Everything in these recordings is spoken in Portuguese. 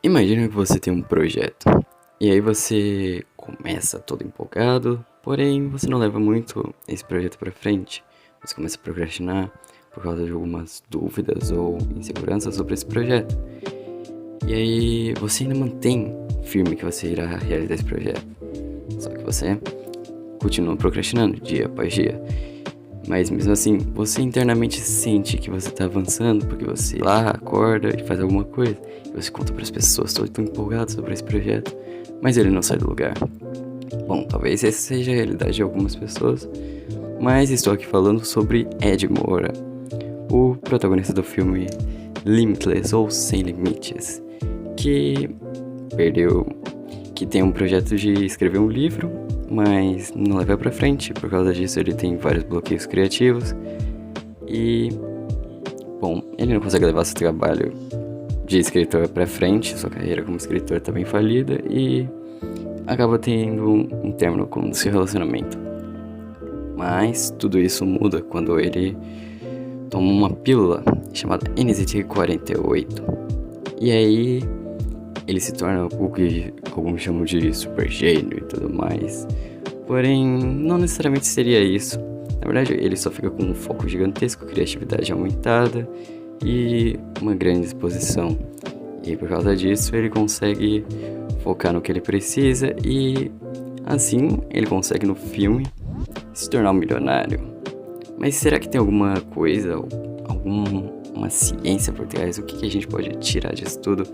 Imagina que você tem um projeto e aí você começa todo empolgado, porém você não leva muito esse projeto pra frente. Você começa a procrastinar por causa de algumas dúvidas ou inseguranças sobre esse projeto. E aí você ainda mantém firme que você irá realizar esse projeto. Só que você continua procrastinando dia após dia. Mas mesmo assim, você internamente sente que você tá avançando porque você lá acorda e faz alguma coisa. E você conta pras pessoas, tô tão empolgado sobre esse projeto, mas ele não sai do lugar. Bom, talvez essa seja a realidade de algumas pessoas, mas estou aqui falando sobre Ed Moura, o protagonista do filme Limitless ou Sem Limites, que perdeu, que tem um projeto de escrever um livro, mas não leva pra frente. Por causa disso ele tem vários bloqueios criativos e, bom, ele não consegue levar seu trabalho de escritor pra frente, sua carreira como escritor tá bem falida e acaba tendo um término com o seu relacionamento. Mas tudo isso muda quando ele toma uma pílula chamada NZT48. E aí ele se torna o que alguns chamam de super gênio e tudo mais. Porém, não necessariamente seria isso. Na verdade, ele só fica com um foco gigantesco, criatividade aumentada e uma grande disposição. E por causa disso, ele consegue focar no que ele precisa e assim ele consegue no filme se tornar um milionário. Mas será que tem alguma coisa, alguma ciência por trás? O que a gente pode tirar disso tudo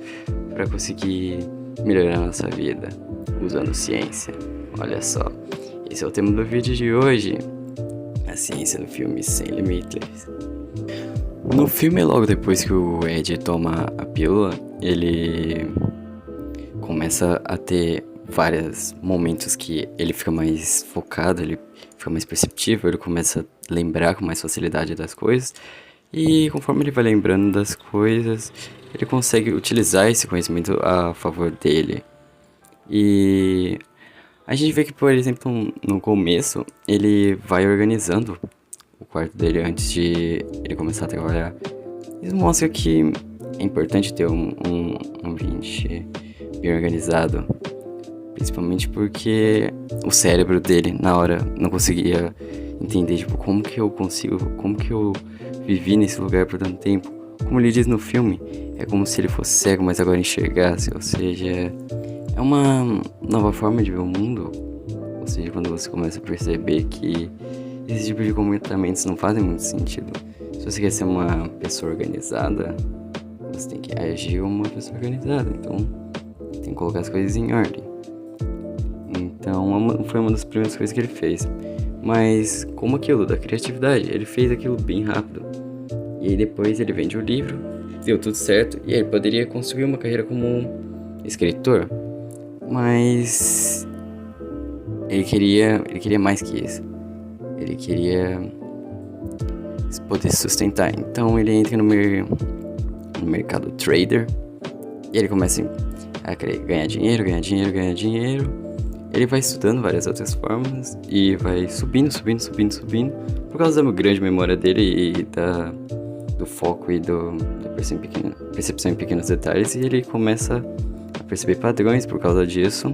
para conseguir melhorar a nossa vida usando ciência? Olha só, esse é o tema do vídeo de hoje, a ciência do filme Sem Limites. No filme, logo depois que o Ed toma a pílula, ele começa a ter vários momentos que ele fica mais focado, ele fica mais perceptível, ele começa a lembrar com mais facilidade das coisas. E conforme ele vai lembrando das coisas, ele consegue utilizar esse conhecimento a favor dele. E a gente vê que, por exemplo, no começo, ele vai organizando o quarto dele antes de ele começar a trabalhar. Isso mostra que é importante ter um ambiente bem organizado. Principalmente porque o cérebro dele, na hora, não conseguia entender, tipo, como que eu vivi nesse lugar por tanto tempo. Como ele diz no filme, é como se ele fosse cego, mas agora enxergasse. Ou seja, é uma nova forma de ver o mundo. Ou seja, quando você começa a perceber que esse tipo de comportamentos não fazem muito sentido. Se você quer ser uma pessoa organizada, você tem que agir como uma pessoa organizada. Então, tem que colocar as coisas em ordem. Então, foi uma das primeiras coisas que ele fez. Mas, como aquilo da criatividade, ele fez aquilo bem rápido. E aí depois ele vende o livro, deu tudo certo, e aí ele poderia construir uma carreira como escritor. Mas ele queria mais que isso. Ele queria poder se sustentar. Então ele entra no mercado trader e ele começa a querer ganhar dinheiro. Ele vai estudando várias outras formas e vai subindo por causa da grande memória dele e do foco e da percepção em pequenos detalhes. E ele começa a perceber padrões por causa disso.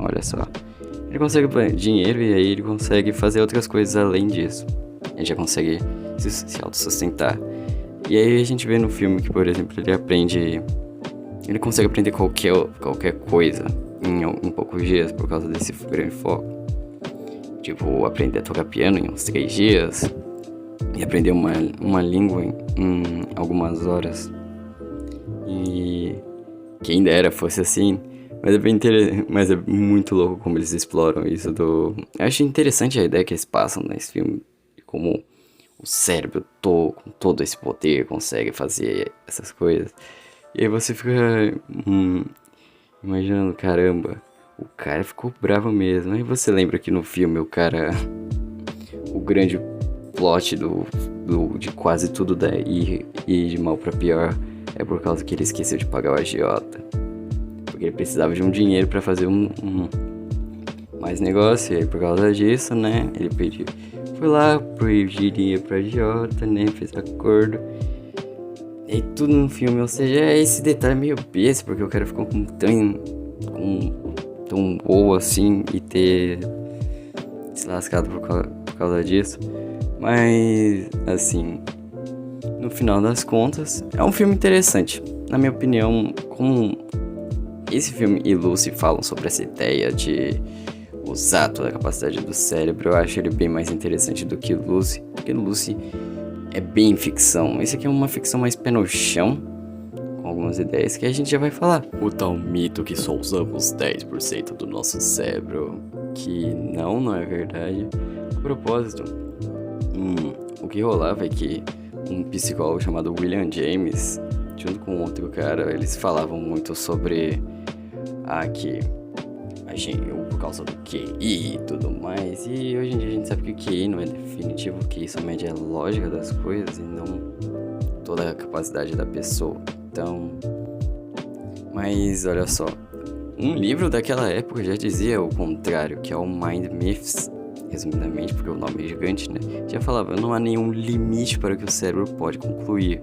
Olha só, ele consegue dinheiro e aí ele consegue fazer outras coisas além disso. Ele já consegue se autossustentar. E aí a gente vê no filme que, por exemplo, ele consegue aprender qualquer coisa em poucos dias por causa desse grande foco. Tipo, aprender a tocar piano em uns 3 dias e aprender uma língua em algumas horas. E quem dera fosse assim. Mas é muito louco como eles exploram isso Eu acho interessante a ideia que eles passam nesse filme, como o cérebro com todo esse poder consegue fazer essas coisas. E aí você fica imaginando, caramba, o cara ficou bravo mesmo. Aí você lembra que no filme o grande plot de quase tudo ir de mal pra pior é por causa que ele esqueceu de pagar o agiota. Porque ele precisava de um dinheiro pra fazer mais negócio. E aí por causa disso, né, foi lá, pediria pra agiota, né, fez acordo. E tudo no filme, ou seja, esse detalhe é meio besta, porque eu quero ficar tão boa assim e ter se lascado por causa disso. Mas, assim, no final das contas, é um filme interessante. Na minha opinião, como esse filme e Lucy falam sobre essa ideia de usar toda a capacidade do cérebro, eu acho ele bem mais interessante do que Lucy, porque Lucy é bem ficção. Esse aqui é uma ficção mais pé no chão, com algumas ideias que a gente já vai falar. O tal mito que só usamos 10% do nosso cérebro, que não é verdade. A propósito, o que rolava é que um psicólogo chamado William James, junto com outro cara, eles falavam muito sobre que a gente, por causa do QI e tudo mais. E hoje em dia a gente sabe que o QI não é definitivo, o QI só mede a lógica das coisas e não toda a capacidade da pessoa. Então, mas olha só, um livro daquela época já dizia o contrário, que é o Mind Myths, resumidamente, porque o nome é gigante, né? Já falava, não há nenhum limite para o que o cérebro pode concluir.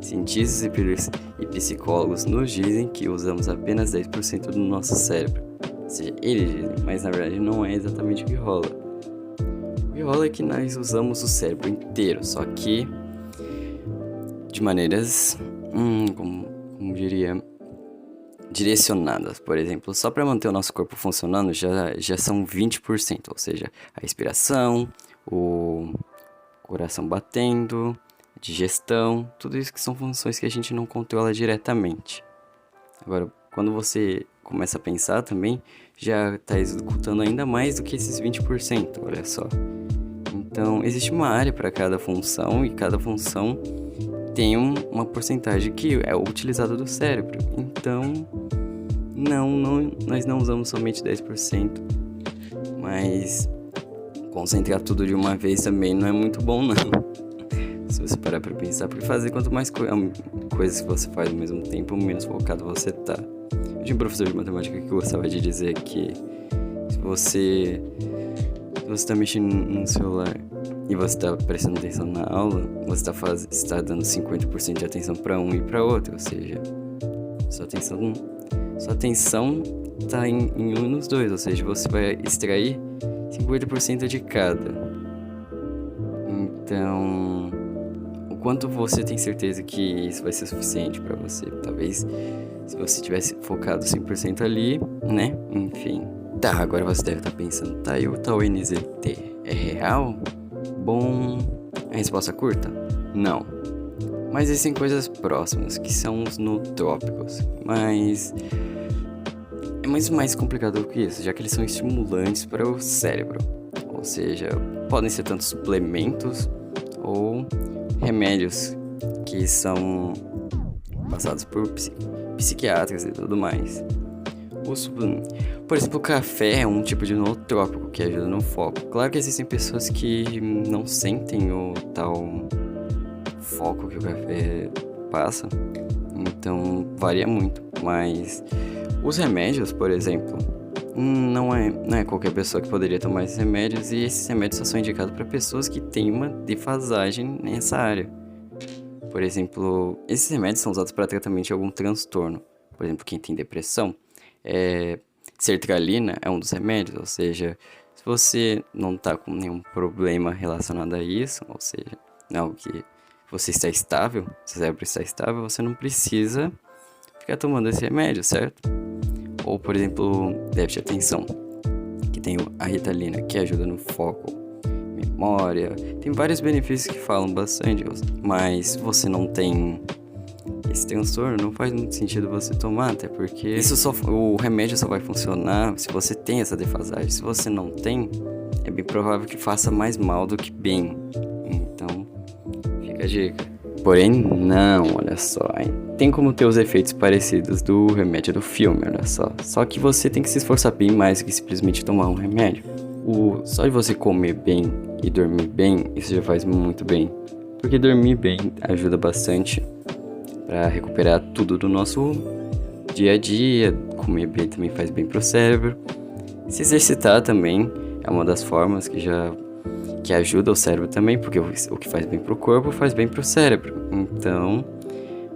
Cientistas e psicólogos nos dizem que usamos apenas 10% do nosso cérebro. Ou seja, eles dizem, mas na verdade não é exatamente o que rola. O que rola é que nós usamos o cérebro inteiro, só que de maneiras, como diria, direcionadas. Por exemplo, só para manter o nosso corpo funcionando já são 20%, ou seja, a respiração, o coração batendo, digestão, tudo isso que são funções que a gente não controla diretamente. Agora, quando você começa a pensar também, já está executando ainda mais do que esses 20%, olha só. Então, existe uma área para cada função e cada função tem uma porcentagem que é utilizada do cérebro. Então, nós não usamos somente 10%, mas concentrar tudo de uma vez também não é muito bom, não. Se você parar pra pensar, porque fazer quanto mais coisas que você faz ao mesmo tempo, menos focado você tá. Eu tinha um professor de matemática que gostava de dizer que se você tá mexendo no celular e você tá prestando atenção na aula, você tá dando 50% de atenção pra um e pra outro, ou seja, sua atenção tá em um nos dois, ou seja, você vai extrair 50% de cada. Então, o quanto você tem certeza que isso vai ser suficiente pra você? Talvez se você tivesse focado 100% ali, né? Enfim. Tá, agora você deve estar pensando, tá, e o tal NZT é real? Bom, a resposta curta? Não. Mas existem coisas próximas, que são os nootrópicos. Mas é muito mais complicado do que isso, já que eles são estimulantes para o cérebro. Ou seja, podem ser tanto suplementos ou remédios que são passados por psiquiatras e tudo mais. Por exemplo, o café é um tipo de nootrópico que ajuda no foco. Claro que existem pessoas que não sentem o tal foco que o café passa, então varia muito. Mas os remédios, por exemplo, não é qualquer pessoa que poderia tomar esses remédios, e esses remédios só são indicados para pessoas que têm uma defasagem nessa área. Por exemplo, esses remédios são usados para tratamento de algum transtorno. Por exemplo, quem tem depressão, sertralina é um dos remédios, ou seja, se você não está com nenhum problema relacionado a isso, ou seja, algo que você está estável, seu cérebro está estável, você não precisa ficar tomando esse remédio, certo? Ou, por exemplo, déficit de atenção, que tem a Ritalina, que ajuda no foco, memória, tem vários benefícios que falam bastante, mas se você não tem esse transtorno, não faz muito sentido você tomar, até porque o remédio só vai funcionar se você tem essa defasagem. Se você não tem, é bem provável que faça mais mal do que bem. Então, fica a dica. Porém, não, olha só, tem como ter os efeitos parecidos do remédio do filme, olha só. Só que você tem que se esforçar bem mais do que simplesmente tomar um remédio. Só de você comer bem e dormir bem, isso já faz muito bem. Porque dormir bem ajuda bastante para recuperar tudo do nosso dia a dia. Comer bem também faz bem pro cérebro. Se exercitar também é uma das formas que ajuda o cérebro também, porque o que faz bem pro corpo faz bem pro cérebro. Então,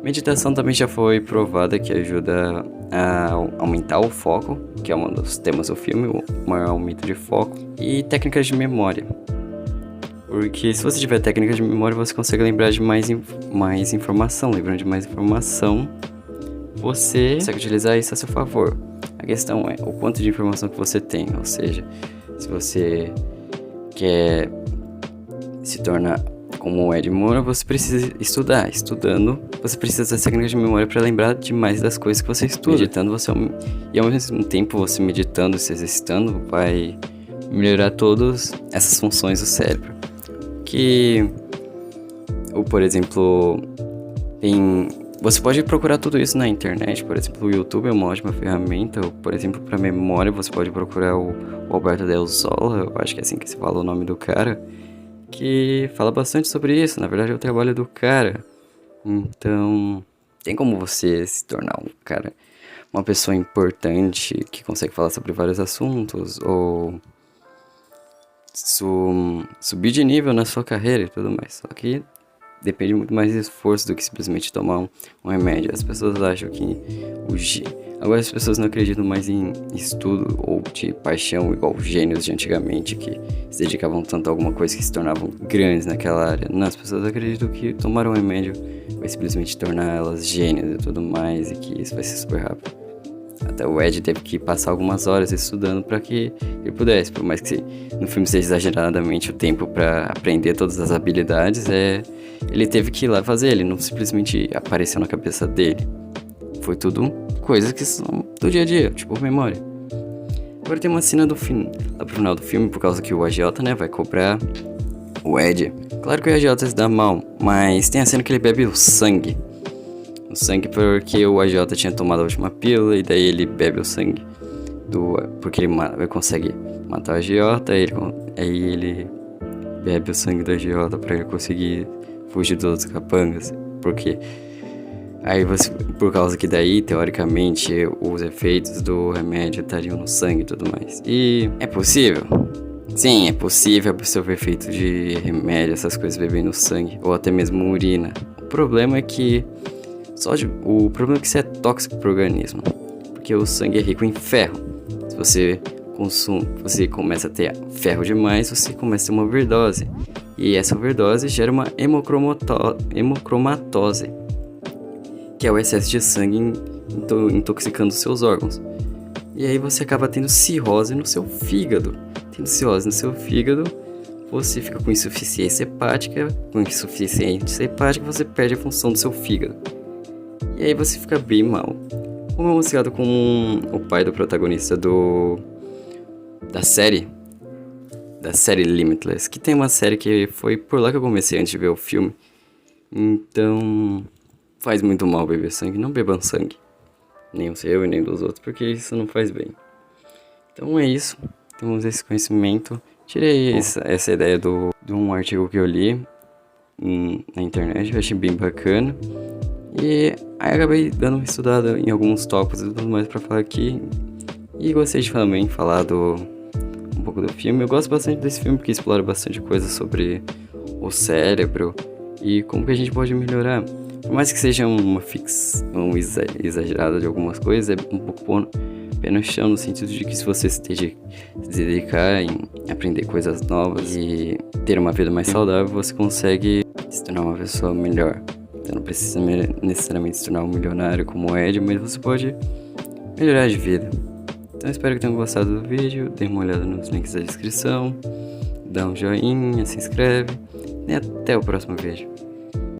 Meditação também já foi provada que ajuda a aumentar o foco, que é um dos temas do filme, o maior aumento de foco, e técnicas de memória. Porque se você tiver técnicas de memória, você consegue lembrar de mais informação. Lembrando de mais informação, você consegue utilizar isso a seu favor. A questão é o quanto de informação que você tem, ou seja, se você quer se tornar como o Ed Moura, você precisa estudar. Estudando, você precisa das técnicas de memória para lembrar de mais das coisas que você estuda. Meditando, e ao mesmo tempo você meditando, se exercitando, vai melhorar todas essas funções do cérebro. Por exemplo, você pode procurar tudo isso na internet. Por exemplo, o YouTube é uma ótima ferramenta. Por exemplo, para memória, você pode procurar o Alberto Del Zola, eu acho que é assim que se fala o nome do cara, que fala bastante sobre isso. Na verdade, é o trabalho do cara. Então, tem como você se tornar uma pessoa importante que consegue falar sobre vários assuntos, ou subir de nível na sua carreira e tudo mais. Só que depende muito mais de esforço do que simplesmente tomar um remédio. As pessoas acham que agora as pessoas não acreditam mais em estudo ou de paixão igual os gênios de antigamente, que se dedicavam tanto a alguma coisa que se tornavam grandes naquela área. Não, as pessoas acreditam que tomar um remédio vai simplesmente tornar elas gênios e tudo mais, e que isso vai ser super rápido. Até o Ed teve que passar algumas horas estudando para que ele pudesse, por mais que no filme seja exageradamente o tempo para aprender todas as habilidades, ele teve que ir lá fazer, ele não simplesmente apareceu na cabeça dele. Foi tudo coisas que são do dia a dia, tipo memória. Agora tem uma cena lá pro final do filme, por causa que o agiota, vai cobrar o Ed. Claro que o agiota se dá mal, mas tem a cena que ele bebe o sangue. O sangue porque o agiota tinha tomado a última pílula, e daí ele bebe o sangue porque ele consegue matar o agiota, aí ele bebe o sangue do agiota pra ele conseguir fugir dos outros capangas, porque por causa que daí, teoricamente, os efeitos do remédio estariam no sangue e tudo mais. E é possível? Sim, é possível absorver efeito de remédio, essas coisas bebendo sangue, ou até mesmo urina. O problema é que isso é tóxico pro organismo, porque o sangue é rico em ferro. Se você começa a ter ferro demais, você começa a ter uma overdose. E essa overdose gera uma hemocromatose, que é o excesso de sangue intoxicando seus órgãos. E aí você acaba tendo cirrose no seu fígado. Tendo cirrose no seu fígado, você fica com insuficiência hepática. Com insuficiência hepática, você perde a função do seu fígado. E aí você fica bem mal. Como é mostrado com o pai do protagonista da série Limitless, que tem uma série que foi por lá que eu comecei antes de ver o filme. Então, faz muito mal beber sangue. Não bebam sangue, nem o seu e nem dos outros, porque isso não faz bem. Então é isso, temos esse conhecimento. Tirei essa ideia de um artigo que eu li na internet, eu achei bem bacana. E aí acabei dando uma estudada em alguns tópicos e tudo mais pra falar aqui. E gostei de também falar um pouco do filme. Eu gosto bastante desse filme porque explora bastante coisa sobre o cérebro e como que a gente pode melhorar. Por mais que seja uma ficção exagerada de algumas coisas, é um pouco pé no chão, no sentido de que se você se dedicar em aprender coisas novas e ter uma vida mais saudável, você consegue se tornar uma pessoa melhor. Você não precisa necessariamente se tornar um milionário como o Ed, mas você pode melhorar de vida. Então espero que tenham gostado do vídeo, dê uma olhada nos links da descrição, dá um joinha, se inscreve e até o próximo vídeo.